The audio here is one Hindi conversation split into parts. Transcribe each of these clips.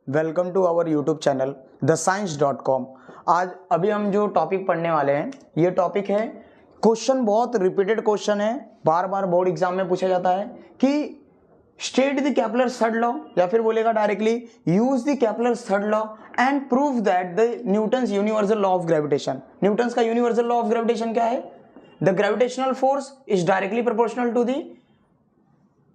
Welcome to our YouTube channel thescience.com। आज अभी हम जो टॉपिक पढ़ने वाले हैं ये टॉपिक है, क्वेश्चन बहुत रिपीटेड क्वेश्चन है, बार बार बोर्ड एग्जाम में पूछा जाता है कि state the Kepler's third law, या फिर बोलेगा directly use the Kepler's third law and prove that the Newton's universal law of gravitation. Newton's का यूनिवर्सल लॉ ऑफ ग्रेविटेशन क्या है? The gravitational force is directly proportional to the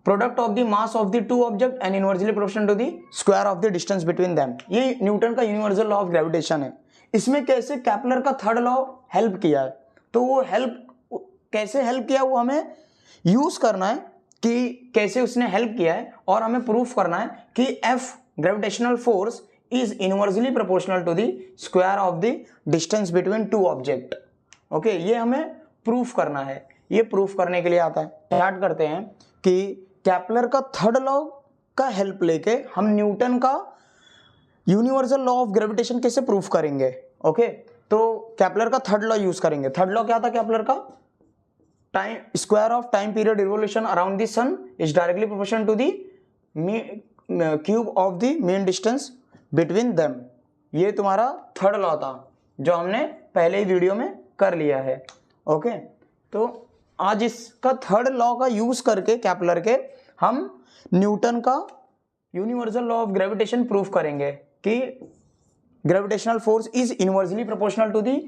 product of the mass of the two object and inversely proportional to the square of the distance between them. ये न्यूटन का यूनिवर्सल लॉ ऑफ ग्रेविटेशन है। इसमें कैसे केपलर का थर्ड लॉ हेल्प किया है, तो वो कैसे हेल्प किया वो हमें यूज करना है कि कैसे उसने हेल्प किया है, और हमें प्रूफ करना है कि F gravitational force is inversely proportional to the square of the distance between two object. Okay, ये हमें प्रूफ करना है। ये प्रूफ करने के लिए आता है। स्टार्ट करते हैं कि केपलर का थर्ड लॉ का हेल्प लेके हम न्यूटन का यूनिवर्सल लॉ ऑफ ग्रेविटेशन कैसे प्रूफ करेंगे। ओके, तो केपलर का थर्ड लॉ यूज करेंगे। थर्ड लॉ क्या था केपलर का? Time square of time period revolution around the sun is directly proportional to the cube of the mean distance between them. ये तुम्हारा थर्ड लॉ था जो हमने पहले ही वीडियो में कर लिया है। ओके, तो आज इसका थर्ड लॉ का यूज करके केपलर के हम न्यूटन का universal law of gravitation proof करेंगे कि gravitational force is inversely proportional to the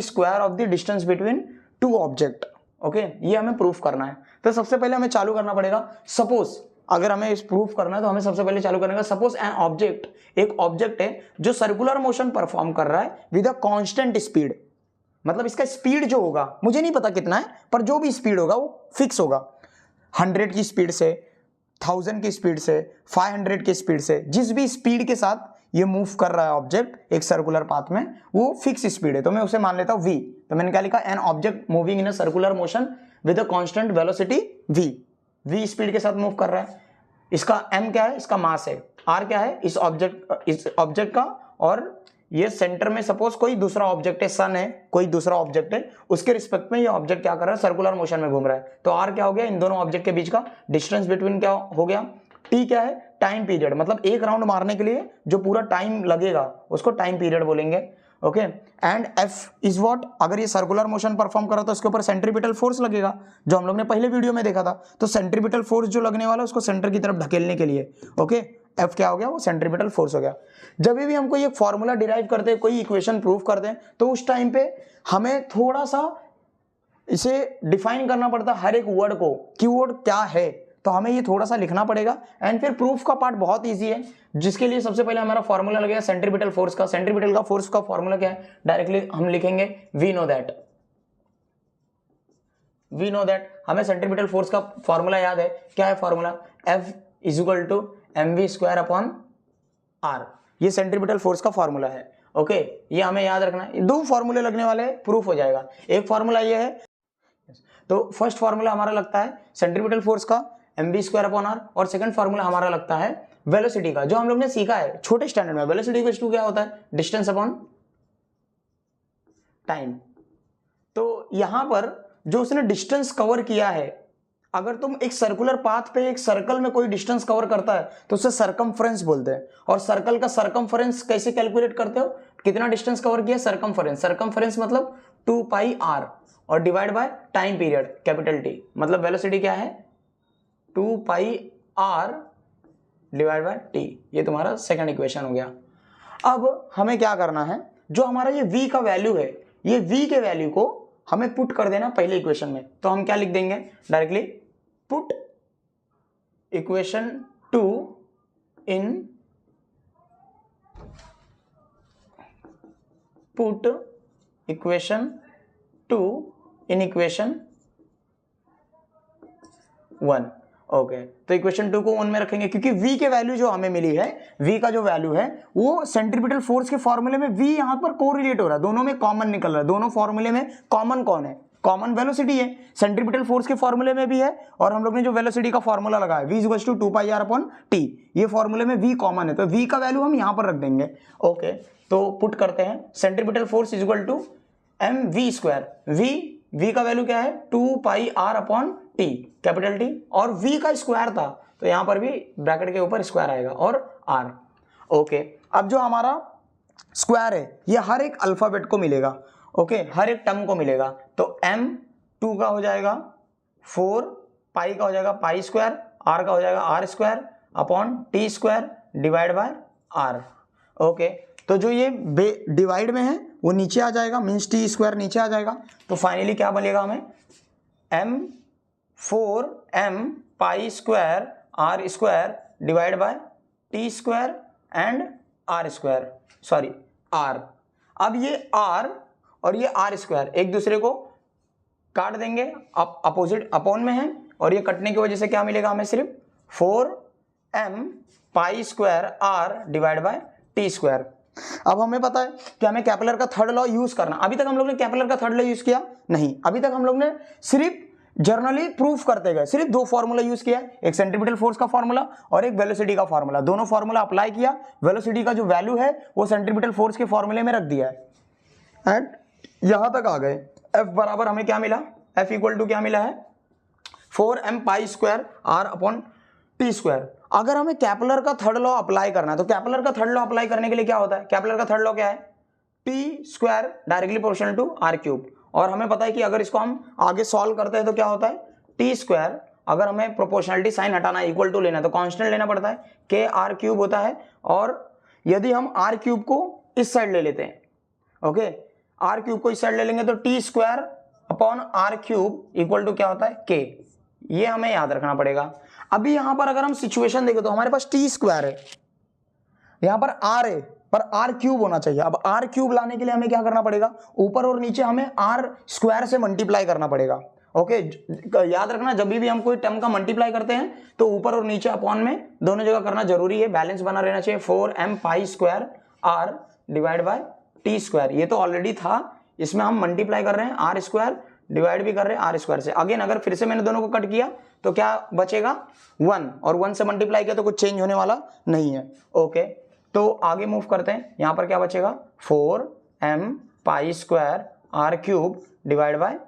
square of the distance between two object. Okay, ये हमें प्रूफ करना है। तो सबसे पहले हमें चालू करना पड़ेगा, सपोज अगर हमें इस प्रूफ करना है तो हमें सबसे पहले चालू करना है, सपोज एन ऑब्जेक्ट, एक ऑब्जेक्ट है जो सर्कुलर मोशन परफॉर्म कर रहा है विद अ कांस्टेंट स्पीड। मतलब इसका स्पीड जो होगा मुझे नहीं पता कितना है, पर जो भी स्पीड होगा वो फिक्स होगा। 100 की स्पीड से, 1000 की स्पीड से, 500 की स्पीड से, जिस भी स्पीड के साथ ये मूव कर रहा है ऑब्जेक्ट एक सर्कुलर पाथ में, वो फिक्स स्पीड है। तो मैं उसे मान लेता हूं v। तो मैंने क्या लिखा? An object moving in a circular motion with a constant velocity v speed के साथ मूव कर रहा है। इसका m क्या है? इसका मास है। r क्या है? इस ऑब्जेक्ट का, और ये सेंटर में सपोज कोई दूसरा ऑब्जेक्ट है, सन है, कोई दूसरा ऑब्जेक्ट है, उसके रिस्पेक्ट में ये ऑब्जेक्ट क्या कर रहा है? सर्कुलर मोशन में घूम रहा है। तो r क्या हो गया? इन दोनों ऑब्जेक्ट के बीच का डिस्टेंस बिटवीन क्या हो गया? t क्या है? टाइम पीरियड, मतलब एक राउंड मारने के लिए जो पूरा टाइम लगेगा उसको टाइम पीरियड बोलेंगे। Okay, and f is what? अगर ये सर्कुलर मोशन परफॉर्म कर रहा तो उसके ऊपर सेंट्रीपिटल फोर्स लगेगा, जो हम लोग ने पहले वीडियो में देखा था। तो सेंट्रीपिटल फोर्स जो लगने वाला है उसको सेंटर की तरफ ढकेलने के लिए, ओके, F क्या हो गया? वो सेंट्रीपिटल फोर्स हो गया। जब भी हमको ये फॉर्मूला डिराइव करते हैं, कोई इक्वेशन प्रूव करते हैं, तो उस टाइम पे हमें थोड़ा सा इसे डिफाइन करना पड़ता है हर एक वर्ड को कि वर्ड क्या है। तो हमें ये थोड़ा सा लिखना पड़ेगा। एंड फिर प्रूफ का पार्ट बहुत ईजी है, जिसके लिए सबसे पहले हमारा फॉर्मूला लगेगा सेंट्रीपिटल फोर्स का। सेंट्रीपिटल का फोर्स का फॉर्मूला क्या है? डायरेक्टली हम लिखेंगे वी नो दैट। हमें सेंट्रीपिटल फोर्स का फॉर्मूला याद है। क्या है formula? F is equal to mv square upon r। ये सेंट्रीपिटल फोर्स का फॉर्मूला है। ओके, ये हमें याद रखना है। दो फॉर्मूले लगने वाले हैं, प्रूफ हो जाएगा। एक फॉर्मूला ये है, तो फर्स्ट फॉर्मूला हमारा लगता है सेंट्रीपिटल फोर्स का mv स्क्वायर अपॉन r, और सेकंड फॉर्मूला हमारा लगता है वेलोसिटी का, जो हम लोग ने सीखा है छोटे स्टैंडर्ड में। वेलोसिटी इक्वल्स टू क्या होता है? Distance upon time. तो यहां पर जो उसने डिस्टेंस कवर किया है, अगर तुम एक सर्कुलर पाथ पे एक सर्कल में कोई डिस्टेंस कवर करता है तो उसे सरकमफ्रेंस बोलते हैं। और सर्कल का सरकमफ्रेंस कैसे कैलकुलेट करते हो? कितना डिस्टेंस कवर किया? सरकमफ्रेंस मतलब 2 पाई r, और divide by time period capital T। मतलब वेलोसिटी क्या है? 2 pi r divide by T। ये तुम्हारा सेकंड इक्वेशन हो गया। अब हमें क्या करना है? जो हमारा ये v का वैल्यू है, ये v के वैल्यू को हमें पुट कर देना पहले इक्वेशन में। तो हम क्या लिख देंगे? Directly put equation 2 in equation 1। Okay, तो इक्वेशन 2 को 1 में रखेंगे, क्योंकि v के वैल्यू जो हमें मिली है, v का जो वैल्यू है वो सेंट्रीपिटल फोर्स के फॉर्मूले में v यहां पर कोरिलेट हो रहा है, दोनों में कॉमन निकल रहा है। दोनों फॉर्मूले में कॉमन कौन है? कॉमन वेलोसिटी है। सेंट्रीपिटल फोर्स के फॉर्मूले में भी है, और हम लोग ने जो वेलोसिटी का फॉर्मूला लगाया v equals to 2 pi r upon t, ये फॉर्मूले में v कॉमन है, तो v का वैल्यू हम यहां पर रख देंगे। ओके, तो पुट करते हैं centripetal force is equal to mv square. v का वैल्यू क्या है? 2 pi r upon T, capital T, और v का स्क्वायर था तो यहाँ पर भी ब्रैकेट के ऊपर स्क्वायर आएगा और आर। ओके, अब जो हमारा स्क्वायर है ये हर एक अल्फाबेट को मिलेगा, ओके, हर एक टर्म को मिलेगा। तो m2 का हो जाएगा 4, पाई का हो जाएगा पाई स्क्वायर, r का हो जाएगा r square upon T square divide by r। Okay, तो जो ये डिवाइड में है वो नीचे आ जाएगा, मीन्स टी स्क्वायर नीचे आ जाएगा। तो फाइनली क्या बनेगा हमें, m4m pi square r square divide by T square and r square, sorry r। अब ये r और ये r स्क्वायर एक दूसरे को काट देंगे, अपोजिट अपॉन में है, और ये कटने की वजह से क्या मिलेगा हमें, सिर्फ 4m pi square r divide by T square. अब हमें पता है कि हमें कैपलर का थर्ड लॉ यूज करना। अभी तक हम लोग ने कैपलर का थर्ड लॉ यूज किया नहीं, अभी तक हम लोग ने सिर्फ जर्नली प्रूफ करते गए, सिर्फ दो फॉर्मूला यूज किया, एक सेंट्रीपिटल फोर्स का फॉर्मूला और एक वेलोसिटी का फॉर्मूला। दोनों फॉर्मूला अप्लाई किया, वेलोसिटी का जो वैल्यू है वो सेंट्रीपिटल फोर्स के फॉर्मूले में रख दिया है एंड यहां तक आ गए। F बराबर हमें क्या मिला, F इक्वल टू क्या मिला है, 4m pi square r upon T square. अगर हमें कैपलर का थर्ड लॉ अप्लाई करना है तो कैपलर का थर्ड लॉ अप्लाई करने के लिए क्या होता है, कैपलर का थर्ड लॉ क्या है, T square directly proportional to R cube. और हमें पता है कि अगर इसको हम आगे सॉल्व करते हैं तो क्या होता है, टी स्क्वायर, अगर हमें प्रोपोर्शनलिटी साइन हटाना है, इक्वल टू लेना है तो कांस्टेंट लेना पड़ता है, के आर क्यूब होता है। और यदि हम आर क्यूब को इस साइड ले लेते हैं, ओके, आर क्यूब को इस साइड ले लेंगे तो T square upon R cube equal to क्या होता है, के। ये हमें याद रखना पड़ेगा। अभी यहां पर अगर हम सिचुएशन देखें तो हमारे पास टी स्क्वायर है, यहां पर आर है, पर आर क्यूब होना चाहिए। अब आर क्यूब लाने के लिए हमें क्या करना पड़ेगा, ऊपर और नीचे हमें आर स्क्वायर से मल्टीप्लाई करना पड़ेगा। ओके, याद रखना जब भी हम कोई टर्म का मल्टीप्लाई करते हैं तो ऊपर और नीचे अपॉन में दोनों जगह करना जरूरी है, बैलेंस बना रहना चाहिए। 4m pi square r divide by T square, ये तो ऑलरेडी था, इसमें हम मल्टीप्लाई कर रहे हैं आर स्क्वायर, डिवाइड भी कर रहे हैं आर स्क्वायर से। अगेन अगर फिर से मैंने दोनों को कट किया तो क्या बचेगा, 1, और 1 से मल्टीप्लाई किया तो कुछ चेंज होने वाला नहीं है। ओके, तो आगे मूव करते हैं, यहां पर क्या बचेगा, 4m pi square r cube divide by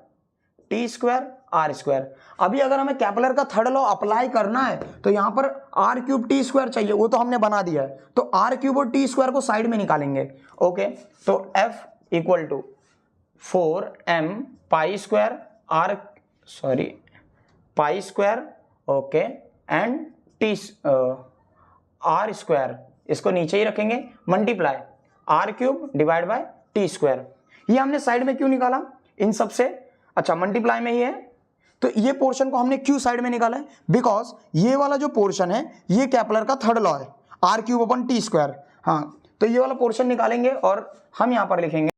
T square R square. अभी अगर हमें कैपलर का थर्ड लॉ अप्लाई करना है तो यहां पर आर क्यूब टी स्क्वायर चाहिए, वो तो हमने बना दिया है, तो आर क्यूब और टी स्क्वायर को साइड में निकालेंगे। ओके, तो f equal to 4m pi square R, sorry pi square, okay, and T R square, इसको नीचे ही रखेंगे, multiply R cube divide by T square. ये हमने साइड में क्यों निकाला इन सब से, अच्छा मल्टीप्लाई में ही है, तो ये पोर्शन को हमने क्यों साइड में निकाला है, बिकॉज ये वाला जो पोर्शन है ये कैपलर का थर्ड लॉ है, R cube upon T square. हाँ, तो ये वाला पोर्शन निकालेंगे और हम यहां पर लिखेंगे।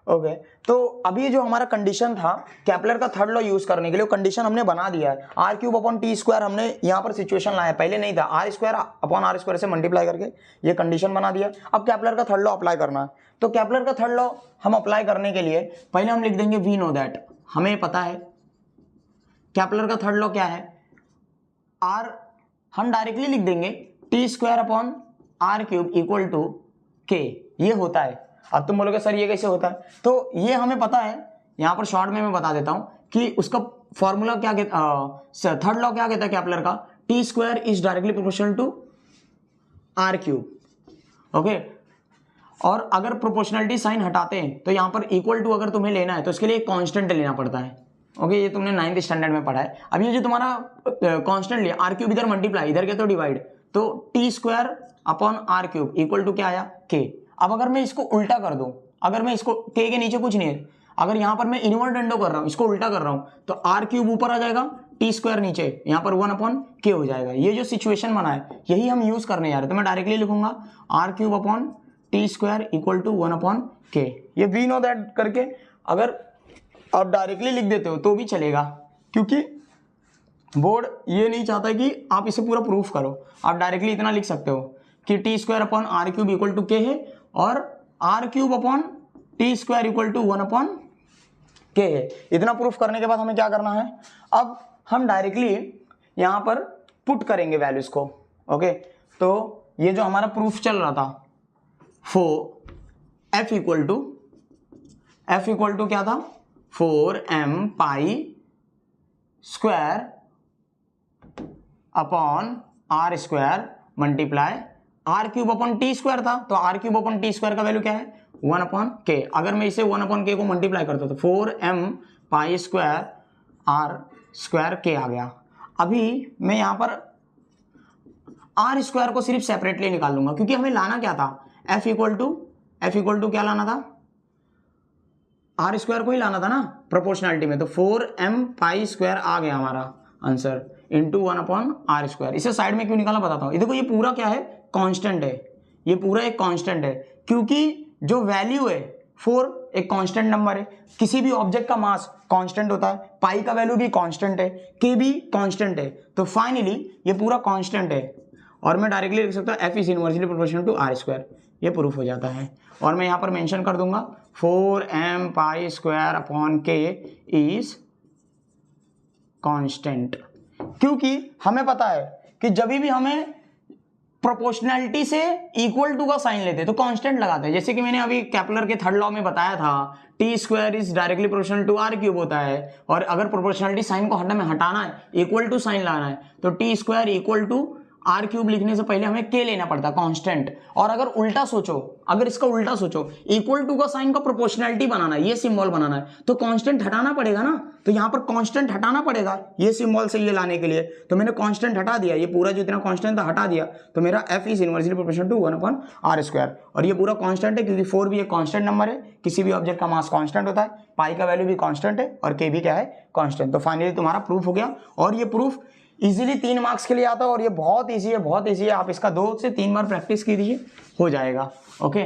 ओके, तो अभी जो हमारा कंडीशन था कैपलर का थर्ड लॉ यूज करने के लिए, कंडीशन हमने बना दिया है, R cube upon T square हमने यहाँ पर सिचुएशन लाया, पहले नहीं था, R square upon R square से मल्टीप्लाई करके ये कंडीशन बना दिया। अब कैपलर का थर्ड लॉ अप्लाई करना है, तो कैपलर का थर्ड लॉ हम अप्लाई करने के लिए पहले हम लिख देंगे वी नो दैट, हमें पता है कैपलर का थर्ड लॉ क्या है, आर हम डायरेक्टली लिख देंगे T square upon R cube equal to K, ये होता है। अब तुम बोलोगे सर ये कैसे होता है, तो ये हमें पता है, यहां पर शॉर्ट में मैं बता देता हूं कि उसका फॉर्मूला क्या कहता, थर्ड लॉ क्या कहता है कैपलर का, T square is directly proportional to R cube. Okay, और अगर प्रोपोर्शनलिटी साइन हटाते हैं तो यहां पर इक्वल टू अगर तुम्हें लेना है तो इसके लिए एक कांस्टेंट लेना पड़ता है। ओके, ये तुमने 9th स्टैंडर्ड में पढ़ा है। अब ये जो तुम्हारा कांस्टेंट लिया, आर क्यूब इधर मल्टीप्लाई, इधर क्या तो डिवाइड, तो T square upon R cube equal to क्या आया, के। अब अगर मैं इसको उल्टा कर दूं, अगर मैं इसको के नीचे कुछ नहीं है, अगर यहां पर मैं इनवर्ट एंडो कर रहा हूं, इसको उल्टा कर रहा हूं, तो आर क्यूब ऊपर आ जाएगा, टी स्क्वायर नीचे, यहां पर 1 अपॉन के हो जाएगा। ये जो सिचुएशन बना है यही हम यूज करने जा रहे हैं, तो मैं डायरेक्टली लिखूंगा R cube upon T square equal to 1 upon K. ये वी नो दैट करके अगर आप डायरेक्टली लिख देते हो तो भी चलेगा, क्योंकि बोर्ड ये नहीं चाहता कि आप इसे पूरा प्रूफ करो, आप डायरेक्टली इतना लिख सकते हो कि T square upon R cube equal to K है और R cube upon T square equal to 1 upon K है। इतना प्रूफ करने के बाद हमें क्या करना है, अब हम डायरेक्टली यहां पर पुट करेंगे वैल्यूज को। ओके, तो ये जो हमारा प्रूफ चल रहा था एफ इक्वल टू क्या था, 4m pi square upon R square multiply R cube upon T square था, तो R cube upon T square का वैल्यू क्या है 1 अपॉन के। अगर मैं इसे 1 अपॉन के को मल्टीप्लाई करता तो 4m pi square R square के आ गया। अभी मैं यहाँ पर आर स्क्वायर को सिर्फ सेपरेटली निकाल लूंगा, क्योंकि हमें लाना क्या था, एफ इक्वल टू क्या लाना था, आर स्क्वायर को ही लाना था ना प्रोपोर्शनलिटी में। तो 4m पाई स्क्वायर आ गया हमारा answer into 1 upon R square. इसे साइड में क्यों निकाला बताता हूँ। ये देखो ये पूरा क्या है, कांस्टेंट है, ये पूरा एक कांस्टेंट है, क्योंकि जो वैल्यू है 4 एक कांस्टेंट नंबर है, किसी भी ऑब्जेक्ट का मास कांस्टेंट होता है, पाई का वैल्यू भी कांस्टेंट है, के भी कांस्टेंट है, तो फाइनली ये पूरा कांस्टेंट है और मैं डायरेक्टली लिख सकता हूँ F is inversely proportional to R square, ये प्रूफ हो जाता है। और मैं यहाँ पर मेंशन कर दूंगा 4m पाई स्क्वायर अपॉन के इज कांस्टेंट, क्योंकि हमें पता है कि जब भी हमें प्रोपोर्शनैलिटी से इक्वल टू का साइन लेते हैं तो कांस्टेंट लगाते हैं। जैसे कि मैंने अभी केपलर के थर्ड लॉ में बताया था, T square is directly proportional to R cube होता है, और अगर प्रोपोर्शनैलिटी साइन को हटाना है, इक्वल टू साइन लाना है, तो T square equal to R cube लिखने से पहले हमें के लेना पड़ता है कांस्टेंट। और अगर उल्टा सोचो, अगर इसका उल्टा सोचो, इक्वल टू का साइन का प्रोपोर्शनैलिटी बनाना है, ये सिंबल बनाना है, तो कांस्टेंट हटाना पड़ेगा ना, तो यहाँ पर कांस्टेंट हटाना पड़ेगा ये सिंबल से ये लाने के लिए। तो मैंने कांस्टेंट हटा दिया, ये पूरा जो इतना कांस्टेंट था हटा दिया, तो मेरा F is inversely proportional to 1 upon R square. और ये पूरा कांस्टेंट है क्योंकि 4 भी एक कांस्टेंट नंबर है, किसी भी ऑब्जेक्ट का मास कांस्टेंट होता है, पाई का वैल्यू भी कांस्टेंट है और के भी क्या है, कांस्टेंट। तो फाइनली तुम्हारा प्रूफ हो गया। और ये प्रूफ इजीली 3 मार्क्स के लिए आता है और ये बहुत इजी है, बहुत इजी है। आप इसका 2 से 3 बार प्रैक्टिस कीजिए, हो जाएगा। ओके।